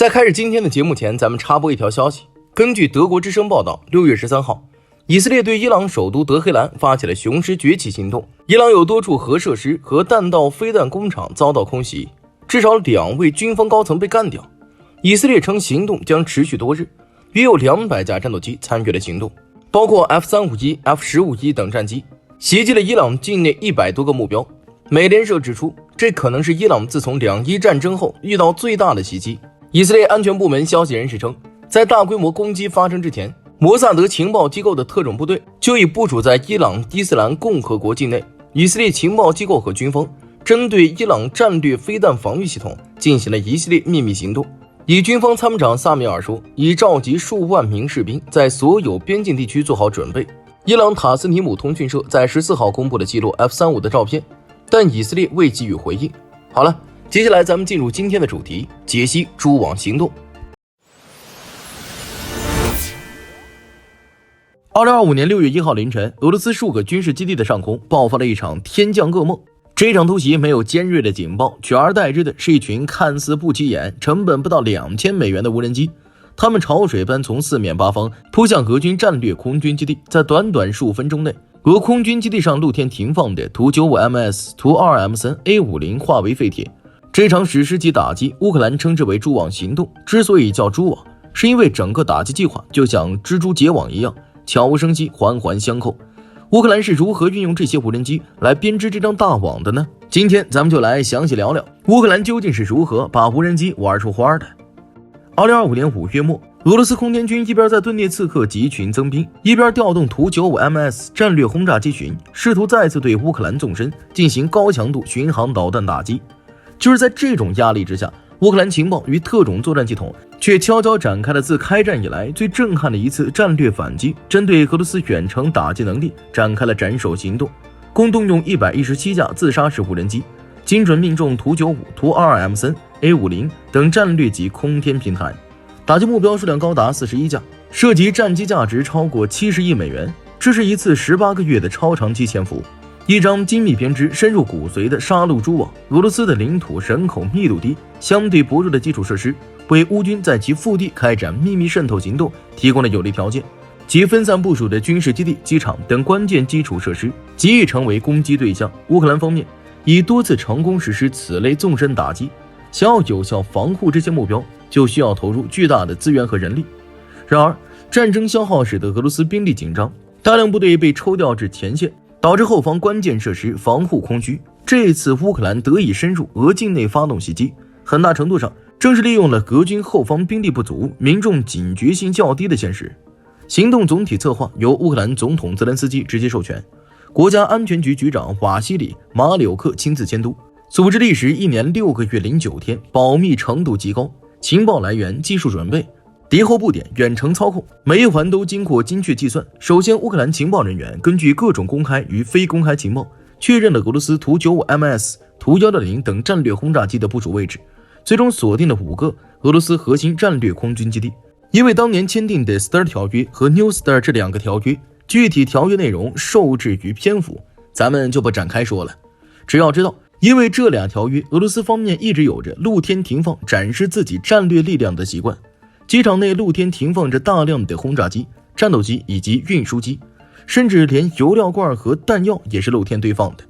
在开始今天的节目前，咱们插播一条消息。根据德国之声报道，6月13号，以色列对伊朗首都德黑兰发起了雄狮崛起行动。伊朗有多处核设施和弹道飞弹工厂遭到空袭，至少2位军方高层被干掉。以色列称行动将持续多日，约有200架战斗机参与了行动，包括 F-351、F-15E 等战机，袭击了伊朗境内100多个目标。美联社指出，这可能是伊朗自从2·1战争后遇到最大的袭击。以色列安全部门消息人士称，在大规模攻击发生之前，摩萨德情报机构的特种部队就已部署在伊朗伊斯兰共和国境内。以色列情报机构和军方针对伊朗战略飞弹防御系统进行了一系列秘密行动。以军方参谋长萨米尔说，已召集数万名士兵在所有边境地区做好准备。伊朗塔斯尼姆通讯社在14号公布了记录 F-35的照片，但以色列未给予回应。好了，接下来咱们进入今天的主题，解析蛛网行动。2025年6月1号凌晨，俄罗斯数个军事基地的上空爆发了一场天降噩梦。这场突袭没有尖锐的警报，取而代之的是一群看似不起眼、成本不到$2000的无人机。他们潮水般从四面八方扑向俄军战略空军基地。在短短数分钟内，俄空军基地上露天停放的图 95MS、图 2M3、A50化为废铁。这场史诗级打击，乌克兰称之为蛛网行动。之所以叫蛛网，是因为整个打击计划就像蜘蛛结网一样，悄无声息，环环相扣。乌克兰是如何运用这些无人机来编织这张大网的呢？今天咱们就来详细聊聊乌克兰究竟是如何把无人机玩出花的。2025年5月末，俄罗斯空天军一边在顿涅茨克集群增兵，一边调动图 95MS 战略轰炸机群，试图再次对乌克兰纵深进行高强度巡航导弹打击。就是在这种压力之下，乌克兰情报与特种作战系统却悄悄展开了自开战以来最震撼的一次战略反击，针对俄罗斯远程打击能力展开了斩首行动，共动用117架自杀式无人机，精准命中图95、图 2M3、A50 等战略级空天平台，打击目标数量高达41架，涉及战机价值超过70亿美元。这是一次18个月的超长期潜伏，一张精密编织、深入骨髓的杀戮蛛网。俄罗斯的领土人口密度低，相对薄弱的基础设施为乌军在其腹地开展秘密渗透行动提供了有利条件，其分散部署的军事基地、机场等关键基础设施极易成为攻击对象。乌克兰方面已多次成功实施此类纵深打击，想要有效防护这些目标，就需要投入巨大的资源和人力。然而，战争消耗使得俄罗斯兵力紧张，大量部队被抽调至前线，导致后方关键设施防护空虚。这一次乌克兰得以深入俄境内发动袭击，很大程度上正是利用了俄军后方兵力不足、民众警觉性较低的现实。行动总体策划由乌克兰总统泽连斯基直接授权，国家安全局局长瓦西里·马柳克亲自监督，组织历时1年6个月09天，保密程度极高，情报来源、技术准备、敌后布点、远程操控，每一环都经过精确计算。首先，乌克兰情报人员根据各种公开与非公开情报，确认了俄罗斯图 95MS、图160等战略轰炸机的部署位置，最终锁定了5个俄罗斯核心战略空军基地。因为当年签订的 START 条约和 New START 这2个条约，具体条约内容受制于篇幅，咱们就不展开说了。只要知道，因为这2条约，俄罗斯方面一直有着露天停放展示自己战略力量的习惯，机场内露天停放着大量的轰炸机、战斗机以及运输机，甚至连油料罐和弹药也是露天堆放的，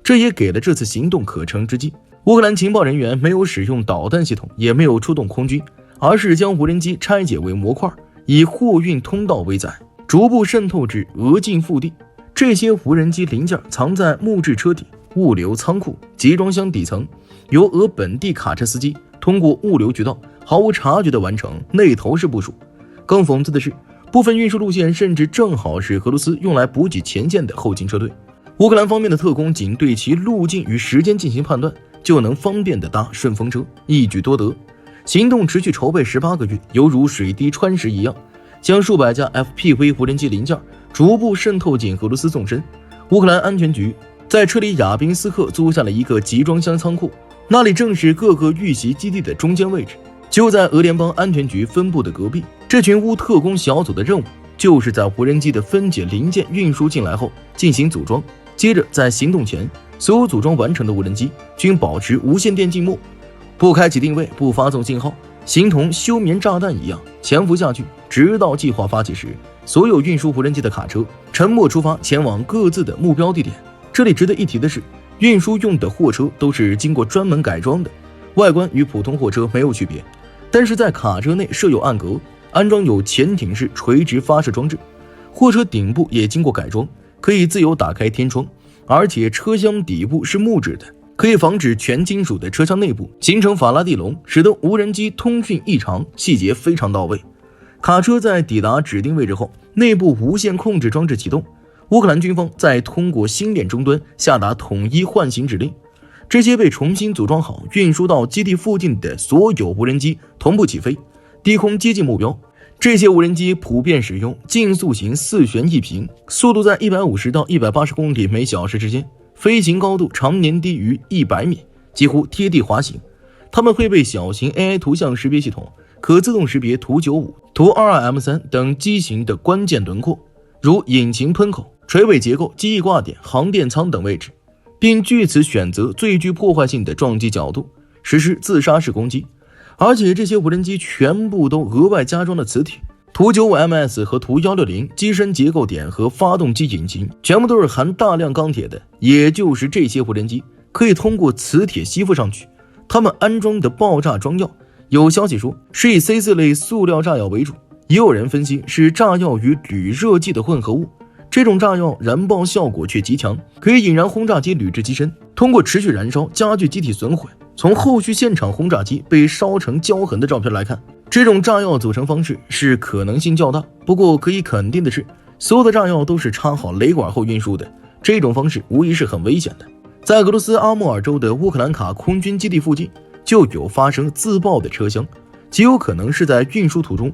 这也给了这次行动可乘之机。乌克兰情报人员没有使用导弹系统，也没有出动空军，而是将无人机拆解为模块，以货运通道为载，逐步渗透至俄境腹地。这些无人机零件藏在木质车底、物流仓库、集装箱底层，由俄本地卡车司机通过物流渠道毫无察觉地完成内投式部署。更讽刺的是，部分运输路线甚至正好是俄罗斯用来补给前线的后勤车队。乌克兰方面的特工仅对其路径与时间进行判断，就能方便地搭顺风车，一举多得。行动持续筹备18个月，犹如水滴穿石一样，将数百架 FPV 无人机零件逐步渗透进俄罗斯纵深。乌克兰安全局在车里亚宾斯克租下了一个集装箱仓库，那里正是各个遇袭基地的中间位置，就在俄联邦安全局分部的隔壁。这群乌特工小组的任务就是在无人机的分解零件运输进来后进行组装，接着在行动前，所有组装完成的无人机均保持无线电静默，不开启定位，不发送信号，形同休眠炸弹一样潜伏下去，直到计划发起时，所有运输无人机的卡车沉默出发，前往各自的目标地点。这里值得一提的是，运输用的货车都是经过专门改装的，外观与普通货车没有区别，但是在卡车内设有暗格，安装有潜艇式垂直发射装置，货车顶部也经过改装，可以自由打开天窗，而且车厢底部是木质的，可以防止全金属的车厢内部形成法拉第笼，使得无人机通讯异常，细节非常到位。卡车在抵达指定位置后，内部无线控制装置启动，乌克兰军方再通过星链终端下达统一唤醒指令，这些被重新组装好运输到基地附近的所有无人机同步起飞，低空接近目标。这些无人机普遍使用竞速型4旋翼频，速度在150到180公里每小时之间，飞行高度常年低于100米，几乎贴地滑行。它们配备小型 AI 图像识别系统，可自动识别图95、图 22M3 等机型的关键轮廓，如引擎喷口、垂尾结构、机翼挂点、航电舱等位置，并据此选择最具破坏性的撞击角度，实施自杀式攻击。而且这些无人机全部都额外加装了磁铁，图 95MS 和图160机身结构点和发动机引擎全部都是含大量钢铁的，也就是这些无人机可以通过磁铁吸附上去。他们安装的爆炸装药，有消息说是以 C4 类塑料炸药为主，也有人分析是炸药与铝热剂的混合物。这种炸药燃爆效果却极强，可以引燃轰炸机铝制机身，通过持续燃烧加剧机体损毁。从后续现场轰炸机被烧成焦痕的照片来看，这种炸药组成方式是可能性较大。不过可以肯定的是，所有的炸药都是插好雷管后运输的，这种方式无疑是很危险的。在俄罗斯阿穆尔州的乌克兰卡空军基地附近就有发生自爆的车厢，极有可能是在运输途中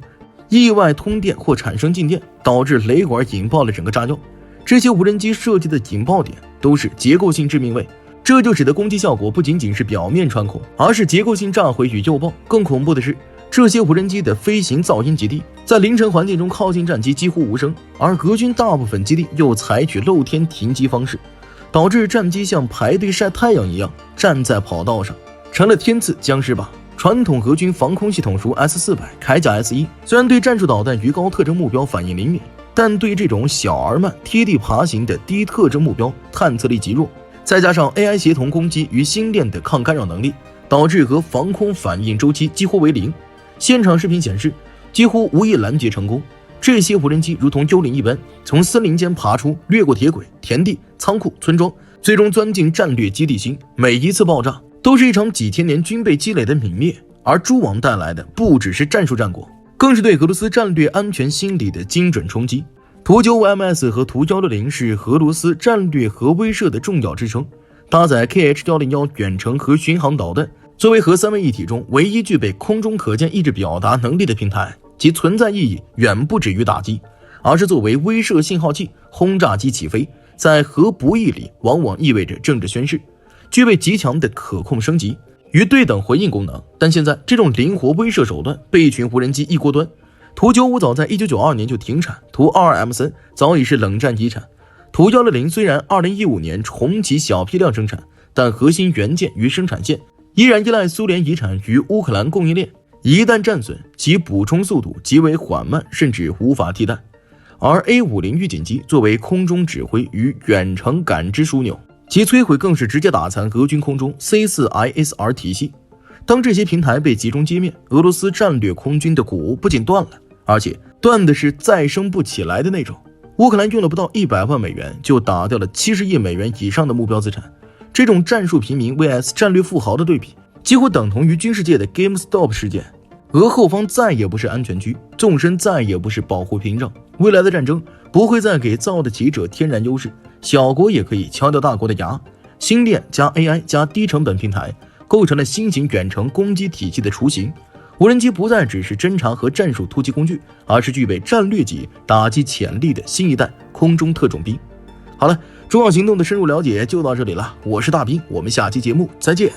意外通电或产生静电，导致雷管引爆了整个炸药。这些无人机设计的引爆点都是结构性致命位，这就使得攻击效果不仅仅是表面穿孔，而是结构性炸毁与诱爆。更恐怖的是，这些无人机的飞行噪音极低，在凌晨环境中靠近战机几乎无声，而俄军大部分基地又采取露天停机方式，导致战机像排队晒太阳一样站在跑道上，成了天赐僵尸靶。传统俄军防空系统如 S400、铠甲 S1， 虽然对战术导弹与高特征目标反应灵敏，但对这种小而慢、贴地爬行的低特征目标探测力极弱。再加上 AI 协同攻击与星链的抗干扰能力，导致俄防空反应周期几乎为零。现场视频显示，几乎无一拦截成功。这些无人机如同幽灵一般，从森林间爬出，掠过铁轨、田地、仓库、村庄，最终钻进战略基地心。每一次爆炸都是一场几千年军备积累的泯灭，而蛛网带来的不只是战术战果，更是对俄罗斯战略安全心理的精准冲击。图 95MS 和图160是俄罗斯战略核威慑的重要支撑，搭载 KH-101远程核巡航导弹，作为核三位一体中唯一具备空中可见意志表达能力的平台，其存在意义远不止于打击，而是作为威慑信号器。轰炸机起飞在核博弈里往往意味着政治宣示，具备极强的可控升级与对等回应功能。但现在这种灵活威慑手段被一群无人机一锅端。图95早在1992年就停产，图 22M3 早已是冷战遗产。图160虽然2015年重启小批量生产，但核心元件与生产线依然依赖苏联遗产与乌克兰供应链，一旦战损，其补充速度极为缓慢，甚至无法替代。而 A50预警机作为空中指挥与远程感知枢纽，其摧毁更是直接打残俄军空中 C4ISR 体系。当这些平台被集中歼灭，俄罗斯战略空军的骨不仅断了，而且断的是再生不起来的那种。乌克兰用了不到100万美元就打掉了70亿美元以上的目标资产，这种战术平民 vs 战略富豪的对比，几乎等同于军事界的 GameStop 事件。俄后方再也不是安全区，纵深再也不是保护屏障。未来的战争不会再给造得起者天然优势，小国也可以敲掉大国的牙。星链加 AI 加低成本平台构成了新型远程攻击体系的雏形。无人机不再只是侦察和战术突击工具，而是具备战略级打击潜力的新一代空中特种兵。好了，重要行动的深入了解就到这里了，我是大兵，我们下期节目再见。